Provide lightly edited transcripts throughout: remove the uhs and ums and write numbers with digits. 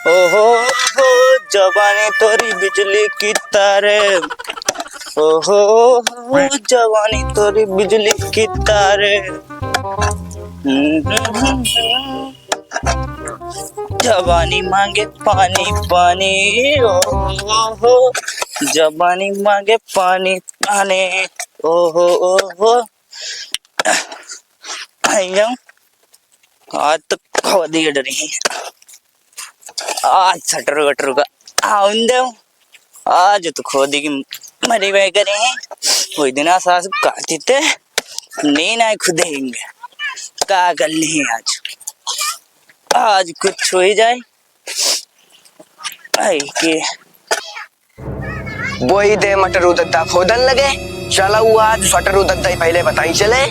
ओहो हो जवानी तोरी बिजली की तारे। ओहो हो जवानी तोरी बिजली की तारे। जवानी मांगे पानी पानी। ओहो हो जवानी मांगे पानी पानी। ओहो ओहो आज तो खो दिए डरी। आज सटर वटर का आउंदे आज तो खोदी की मरी वह करे कोई दिन सास काटी थे नहीं ना खुदेंगे का कर ली आज आज कुछ हो ही जाए आई के बोई दे मटर उदद्दा खोदन लगे। चला वो आज स्वेटर उदद्दा ही पहले बताई चले।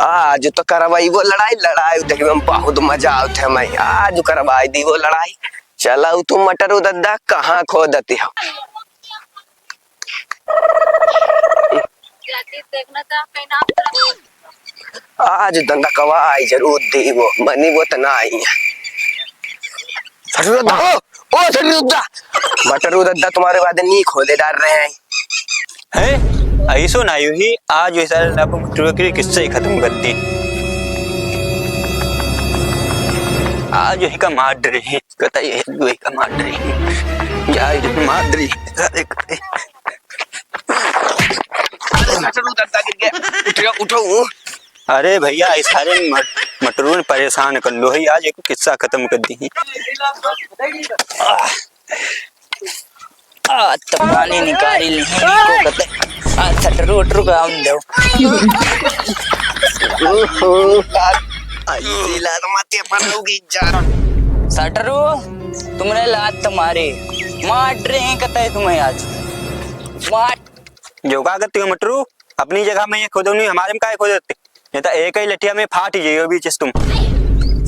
आज तो करवाई वो लड़ाई लड़ाई देख में बहुत मजा आते मैं आज करवाई दी वो लड़ाई। चला तुम मटर उदद्दा कहाँ खोदती हो। आज धंधा कवाई जरूर दी वो मनी वो तो ना आई है। मटर उदद्दा तुम्हारे बाद नहीं खोदे डाल रहे हैं। ऐसो ना यू ही आज ये सारे मटर के किस्से खत्म कर दी। आज यही का मार रही कहता ये वही का मार रही यार मार रही सारे कहते मटर उदद्दा गिर गया उठो। अरे भैया इस सारे मटरू ने परेशान कर लो ही आज एक किस्सा खत्म कर दी। तो पानी निकाली नहीं को कहते आज सटर वटर का आउं दो आई लात माते पर होगी जा सटरू तुमने लात मारे मार रहे हैं कहते तुम्हें आज मार जो का करती हो मटरू अपनी जगह में ये खोदो नहीं हमारे में काय खोद देते ये तो एक ही लठिया में फाट जाइए बीच तुम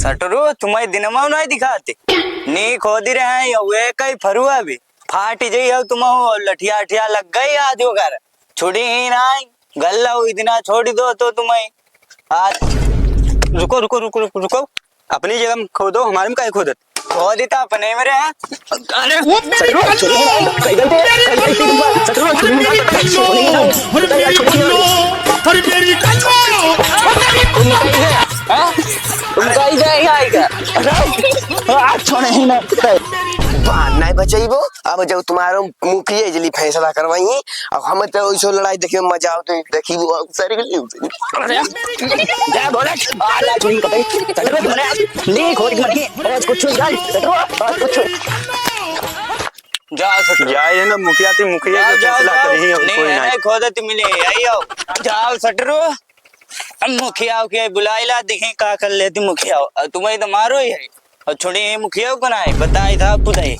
सटरू तुम्हें दिनमा नहीं दिखाते नहीं खोदी रहे हैं वे कई फरुआ भी फाट जाइए तुम लठिया लठिया लग गई आज वो घर छोड़ी ही ना गल्ला इतना छोड़ दो तो तुम्हें आज रुको रुको रुको रुको रुको अपनी जगह में खोदो हमारे में काय खोदत खोदी तो अपने में रहे नहीं बचाइबो। अब जब तुम्हारो मुखिया जली फैसला करवाई अब हम तो ऐसो लड़ाई देखे में मजा आते देखी वो सर गली जा बोले आला चुरी कतई चलो तुमने नहीं खोद मत अरे कुछ जाए कुछ जा सट जाए ना मुखिया थी मुखिया जो फैसला करी है नहीं कोई है नहीं खोदत मिले आइयो जाओ सटरो मुखिया के बुलाइला दिखे का कर लेती मुखिया तुम्हें तो मारो ही है और छोड़ी मुखिया को ना है बताई था पुदाई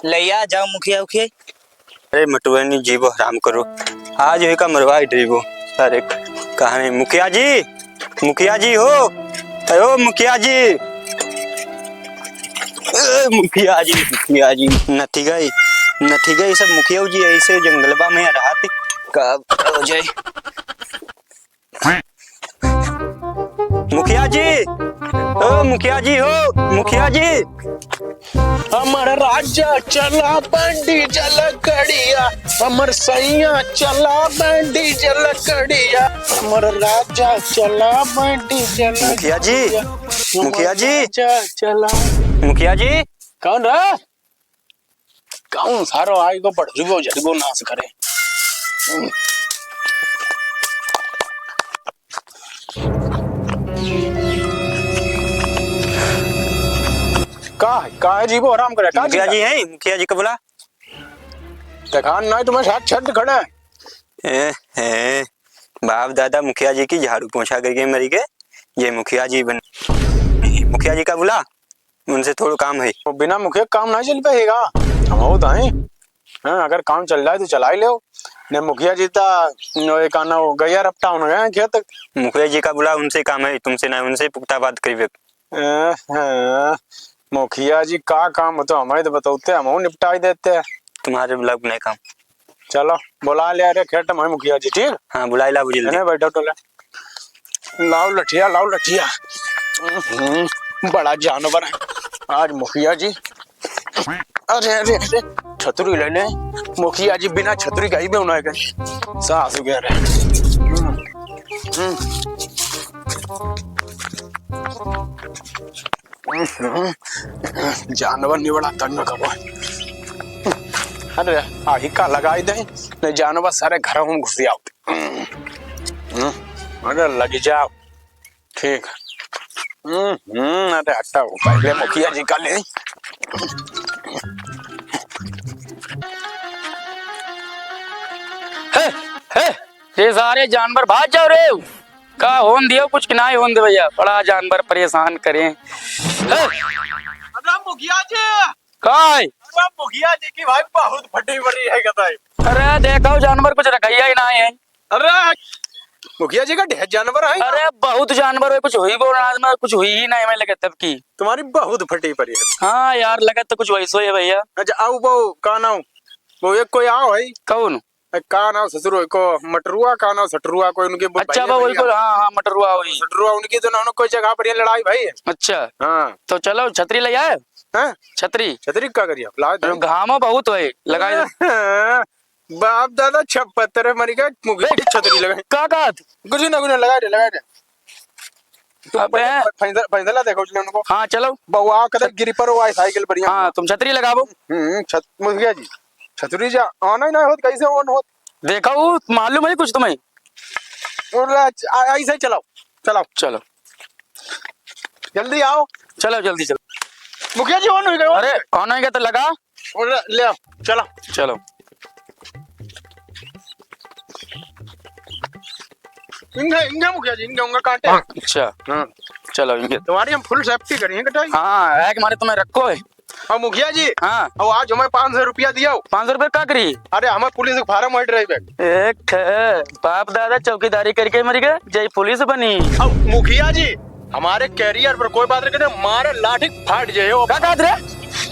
लैया जाओ मुखिया के अरे मटुआनी जीवो हराम करो आज ही का मरवाई ड्रीवो सारे कहानी मुखिया जी हो अयो मुखिया जी नथी गई सब मुखिया जी ऐसे जंगलबा में रहा थे कब हो जाए मुखिया जी हो मुखिया जी हमर राजा चला बंडी जल कड़िया हमर सैया चला बंडी जल कड़िया हमर राजा चला बंडी जल मुखिया जी चला मुखिया जी कौन रे कौन सारो आई को पड़ जुगो जड़गो नाश करे का है जीवो आराम करे मुखिया जी है मुखिया जी का बोला दिखान नहीं तुम्हें साथ छत खड़ा है बाप दादा मुखिया जी की झाड़ू पोछा करके मरी गए ये मुखिया जी बन मुखिया जी का बोला उनसे थोड़ा काम है तो बिना मुखिया काम नहीं चल पाएगा हम हो तो हैं अगर काम चल रहा है तो चला ही लो ने मुखिया जी ता एक आना गया रपटा होना गया क्या तक मुखिया जी का बोला उनसे काम है तुमसे ना उनसे पुख्ता बात करिए मुखिया जी का काम तो हमें तो बताते हम निपटा ही देते हैं तुम्हारे ब्लॉग नहीं काम चलो बुला ले अरे खेत में मुखिया जी ठीक हाँ बुलाई ला बुझे बैठो तो लाओ लठिया बड़ा जानवर है आज मुखिया जी अरे अरे अरे छतरी ले ले मुखिया जी बिना छतरी कहीं भी होना है कहीं सास हो गया रे जानवर नहीं बड़ा तंग करो अरे आही का लगाई दे नहीं जानवर सारे घरों में घुस आओ अरे लग जाओ ठीक अरे हटाओ पहले मुखिया जी का ले है ये सारे जानवर भाग जाओ रे का होन दियो कुछ कि ना ही होन दे भैया बड़ा जानवर परेशान करें अरे मुखिया जी काय अरे मुखिया जी की भाई बहुत फटी बड़ी है कताई अरे देखो जानवर कुछ रखैया ही ना है अरे मुखिया जी का ढेर जानवर है अरे बहुत जानवर है कुछ हुई बोल रहा कुछ हुई ही नहीं मैं लगे तब की तुम्हारी बहुत फटी पड़ी है हाँ यार लगे तो कुछ वैसो है भैया अच्छा आओ वो का नाम वो एक कोई आओ है कौन का नाम ससुर को मटरुआ का नाम सटरुआ कोई उनके अच्छा बाबा बिल्कुल हाँ हाँ मटरुआ हुई सटरुआ उनकी तो ना कोई जगह पर ये लड़ाई भाई अच्छा हाँ तो चलो छतरी ले आए हैं छतरी छतरी का करिए ला दे घामो बहुत है लगाए बाप दादा छप्पत्तर मरी गए मुखिया की छतरी लगाई का कुछ ना लगा दे अबे फैसला देखो उनको हाँ चलो बउआ कदर गिरी पर वो साइकिल पर हाँ तुम छतरी लगाओ मुखिया जी छतरी जा आना ही ना होत कैसे ऑन होत देखो मालूम है कुछ तुम्हें ऐसे ही चलाओ चलाओ चलो जल्दी आओ चलो जल्दी चलो मुखिया जी ऑन हो गए अरे कौन है तो लगा ले आओ चलो चलो इंगे मुखिया जी इंगे कांटे अच्छा हाँ चलो इनके तुम्हारी हम फुल सेफ्टी करेंगे कटाई हाँ एक मारे तुम्हें रखो है और मुखिया जी हाँ और आज हमें 500 रुपया दिया 500 रुपये का करी अरे हमें पुलिस के फार्म हट रही बैग एक बाप दादा चौकीदारी करके मर गए जय पुलिस बनी अब मुखिया जी हमारे कैरियर पर कोई बात नहीं करते मारे लाठी फाट जाए का कहत रे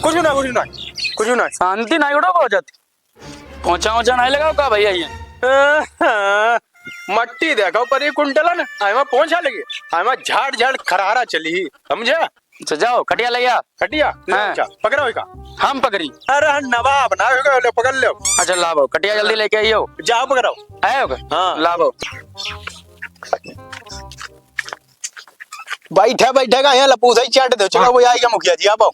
कुछ ना शांति नहीं उड़ो बहुत जाती पहुंचा नहीं लगाओ का भैया ये मट्टी देखो पर ये कुंटल ना आमा पहुंचा लगे आमा झाड़ झाड़ खरारा चली समझे अच्छा जाओ खटिया ले आ खटिया हाँ। पकड़ा का हम पकड़ी अरे नवाब ना ले पकड़ लो अच्छा लाभो खटिया जल्दी लेके आइयो जाओ पकड़ाओ आयो हाँ। लाभो बैठेगा यहाँ लपूस ही चाट दो चलो वो आएगा मुखिया जी आप आओ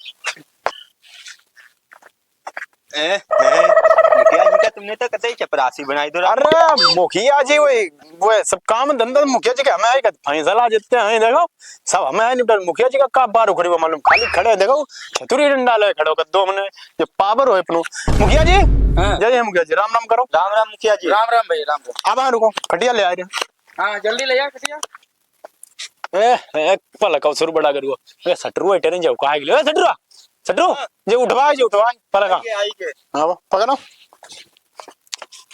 मुखिया जी का तुमने तो कतई चपरासी बनाई दो अरे मुखिया जी वो सब काम धंधा मुखिया जी का हमें आएगा फैसला जितने हैं देखो सब हमें आए नहीं मुखिया जी का बार उखड़ी वो मालूम खाली खड़े देखो छतुरी डंडा ले खड़े होकर 2 महीने जो पावर हो अपनो मुखिया जी जय मुखिया जी राम राम करो राम राम मुखिया जी राम राम भैया राम राम अब रुको खटिया ले आ रहे हाँ जल्दी ले आ खटिया एक पल का सुर बड़ा करो सटरू है टेरे जाओ कहा गए सटरू सटरू जो उठवा पल का हां पकड़ो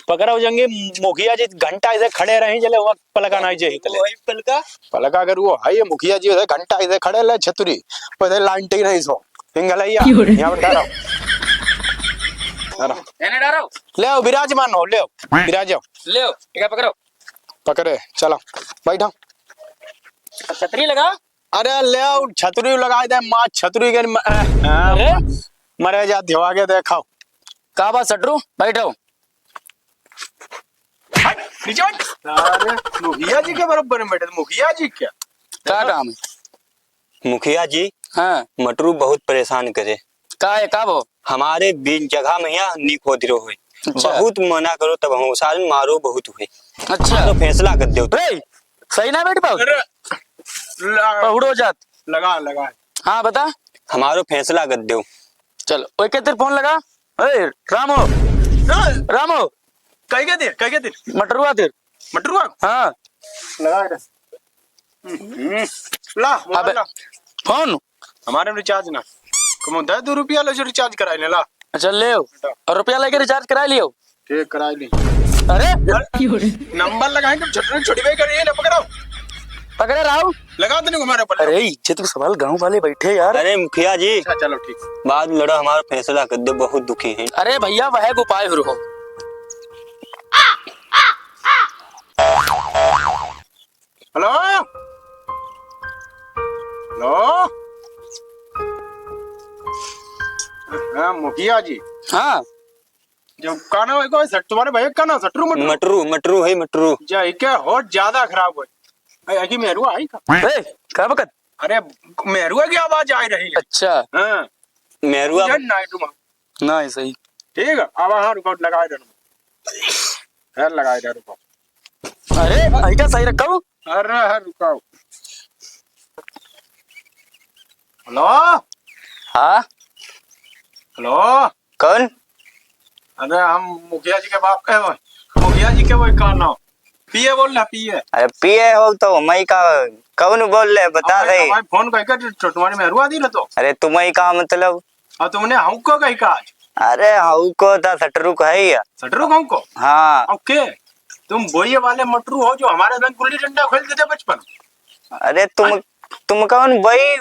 पकड़ो जंगे मुखिया जी घंटा ऐसे खड़े रहे चले वक्त पलका नहीं जे वही पलका अगर वो है ये मुखिया जी ऐसे घंटा ऐसे खड़े ले छतरी पहले लांटी नहीं सो सिंगलैया यहां पर ठहरो एने डारो ले आओ विराजमान हो ले आओ विराजो ले आओ ठीक है पकड़ो पकड़े चलो बैठो छतरी लगा अरे ले आओ छतरी लगाए दे मां छतरी के मरे जा दिवा के देखाओ का बात सटरू बैठो अरे मुखिया जी के बराबर में बैठे मुखिया जी क्या काम है मुखिया जी हाँ मटरू बहुत परेशान करे का है का वो हमारे बीच जगह में यहाँ नी खोद रो हुए अच्छा। बहुत मना करो तब हम सारे मारो बहुत हुए अच्छा तो फैसला कर दो रे सही ना बैठ पाओ पहुड़ो जात लगा हाँ बता हमारो फैसला कर दो चलो ओए के तेरे फोन लगा ए रामो रामो कहीं के मटरुआ तेर मटरुआ हाँ लगा ला अबे फोन हमारे में रिचार्ज ना कम 10 रुपया ले जो रिचार्ज कराए ले ला अच्छा ले आओ और रुपया लेके रिचार्ज करा लियो ठीक कराए ली अरे नंबर लगाए तो छोटी भाई करिए ना पकड़ो पकड़े राव लगा देने को हमारे पर अरे इज्जत का सवाल गांव वाले बैठे यार अरे मुखिया जी अच्छा चलो ठीक बाद लड़ा हमारा फैसला कर दो बहुत दुखी है अरे भैया वह उपाय हो हेलो हेलो हाँ मुखिया जी हाँ जब काना भाई को तुम्हारे भैया का ना सटरू मटरू मटरू मटरू है मटरू। जा क्या और ज्यादा खराब हुई अजी मेहरुआ आई का ए, क्या वक्त? अरे मेहरुआ की आवाज आ रही है अच्छा हाँ मेरुआ नाइट तुम ना सही। ठीक है अब हाँ रुको लगाए दे है लगाए दे रुको अरे ऐसा सही रखा हूँ। अरे है रुको हेलो हाँ हेलो कौन? अरे हम मुखिया जी के बाप मुखिया जी के वही का नाम पिए बोल रहा पिए अरे पिए हो तो मई का कौन बोल रहे बता दे। हमारे फोन कही कर तुम्हारी मेहरुआ दी तो अरे तुम्हें का मतलब? और तुमने हमको कही का आज अरे हाउ को था सटरू को है ही। सटरू हमको हाँ ओके तुम बोइये वाले मटरू हो जो हमारे संग गुल्ली डंडा खेलते थे बचपन अरे तुम कौन भाई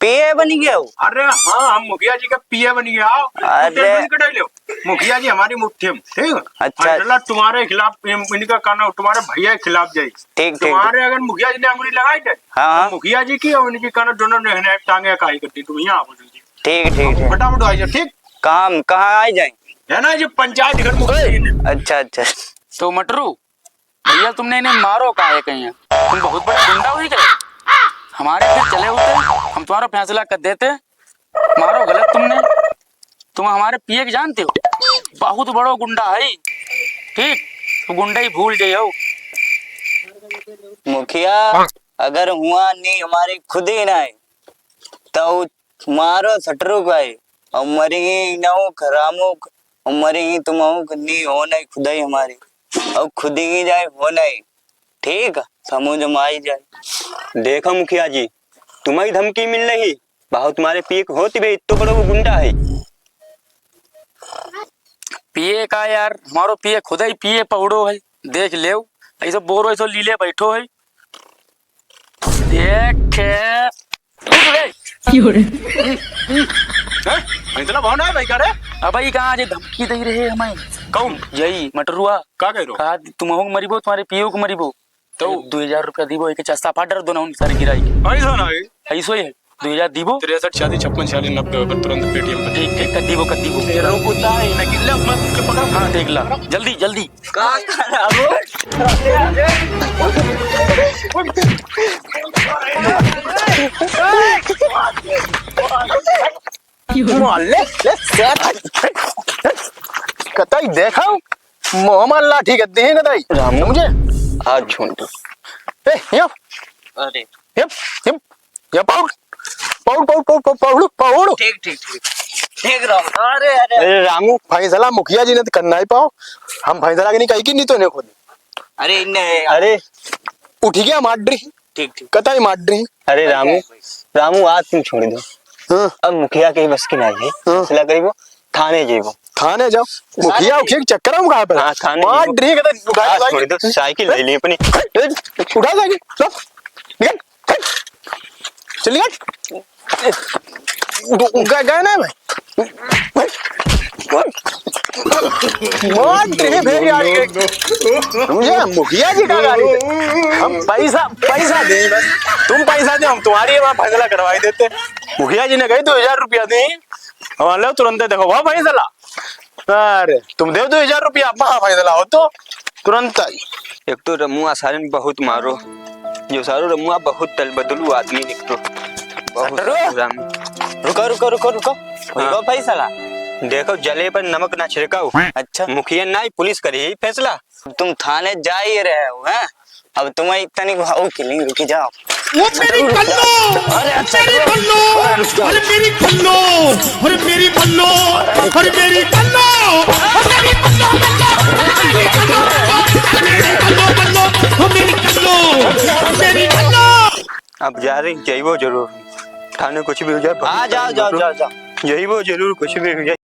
पिए बन गए हो? अरे हाँ हम मुखिया जी का पिए बन गया अरे मुखिया जी हमारी मुट्ठी में ठीक है अच्छा। फैसला तुम्हारे खिलाफ इनका करना तुम्हारे भैया के खिलाफ जाए ठीक तुम्हारे अगर मुखिया जी ने अंगुली लगाई थे हाँ तो मुखिया जी की और उनकी करना दोनों ने टांगे काई करती तुम यहाँ बोल ठीक ठीक ठीक। फटाफट आ जाओ ठीक काम कहाँ आ जाए? है ना जो पंचायत घर मुखिया जी ने अच्छा अच्छा तो मटरू भैया तुमने इन्हें मारो का है कहीं? तुम बहुत बड़ा गुंडा हुई क्या? हमारे फिर चले होते हम तुम्हारा फैसला कर देते। मारो गलत तुमने। तुम हमारे पिए के जानते हो बहुत बड़ो गुंडा है ठीक। तो गुंडा ही भूल जाइयो। मुखिया अगर हुआ नहीं हमारी खुद ही ना है तो मारो सटरू को है और मरी ना खरामो और मरी तुम नहीं हो नहीं खुद ही हमारी और खुद ही जाए हो नहीं ठीक समझ में आई जाए। देखो मुखिया जी तुम्हारी धमकी मिल रही बहुत तुम्हारे पीक होती भाई इतना बड़ा वो गुंडा है। पिए का यार हमारो पिए खुद ही पिए पौड़ो है देख ले ऐसा बोरो ऐसा लीले बैठो है देख इतना भावना है भाई क्या रे अब भाई कहाँ आज धमकी दे रहे हमें कौन यही मटरुआ का कह रहे हो कहा तुम हो मरीबो तुम्हारे पियो को मरीबो तो 2000 रुपया दीबो एक चस्ता फाटर दोनों सारी गिराई ऐसा ना है ऐसो ही है 2000 दीबो 63 46 56 46 90 पर तुरंत पेटीएम कर ठीक ठीक कर दीबो रोकुता है ना कि ले मत के पकड़ हाँ देख ला जल्दी जल्दी ले कतई देखा मोहम्मद लाठी कहते हैं कतई राम ने मुझे हाथ छोड़ दो। ए यो अरे या पाउड पाउड पाउड पाउड पाउड पाउड ठीक ठीक ठीक ठीक रहो। अरे अरे अरे रामू फैसला मुखिया जी ने तो करना ही पाओ हम फैसला के नहीं कही कि नहीं तो ने खुद अरे इन्हें अरे उठी गया माड्री ठीक ठीक कतई माड्री अरे रामू रामू आज तुम छोड़ दो। हाँ अब मुखिया के बस की नहीं है फैसला करीबो थाने जेबो। थाने जाओ मुखिया उखिया के चक्कर में कहां पर हाँ, थाने माड्री के तो उठा आज छोड़ दो साइकिल ले ली अपनी उठा साइकिल लो निकल चल निकल गए ना भाई माड्री भेरी आ गई मुझे मुखिया जी का गाड़ी हम पैसा दें बस तुम पैसा दे हम तुम्हारी वहां फैसला करवाई देते मुखिया जी ने कही 2000 रुपया दी हम लो तुरंत देखो वहां फैसला अरे तुम दे 2000 रुपया वहां फैसला हो तो तुरंत एक तो रमुआ सारे बहुत मारो जो सारो रमुआ बहुत तल बदलू आदमी निकलो बहुत रामू। रुको रुको रुको रुको रुको फैसला देखो जले पर नमक ना छिड़काओ। अच्छा मुखिया ना ही पुलिस करे ही फैसला। तुम थाने जा ही रहे हो हैं अब तुम्हें इतना नहीं भाव कि नहीं रुकी जाओ। वो मेरी कल्लो मेरी कल्लो अरे मेरी कल्लो अरे मेरी कल्लो अरे मेरी कल्लो मेरी कल्लो मेरी कल्लो मेरी कल्लो अब जा रही जाइबो जरूर थाने कुछ भी हो जाए आ जाओ जाओ जाओ जाओ जाइबो जरूर कुछ भी हो जाए।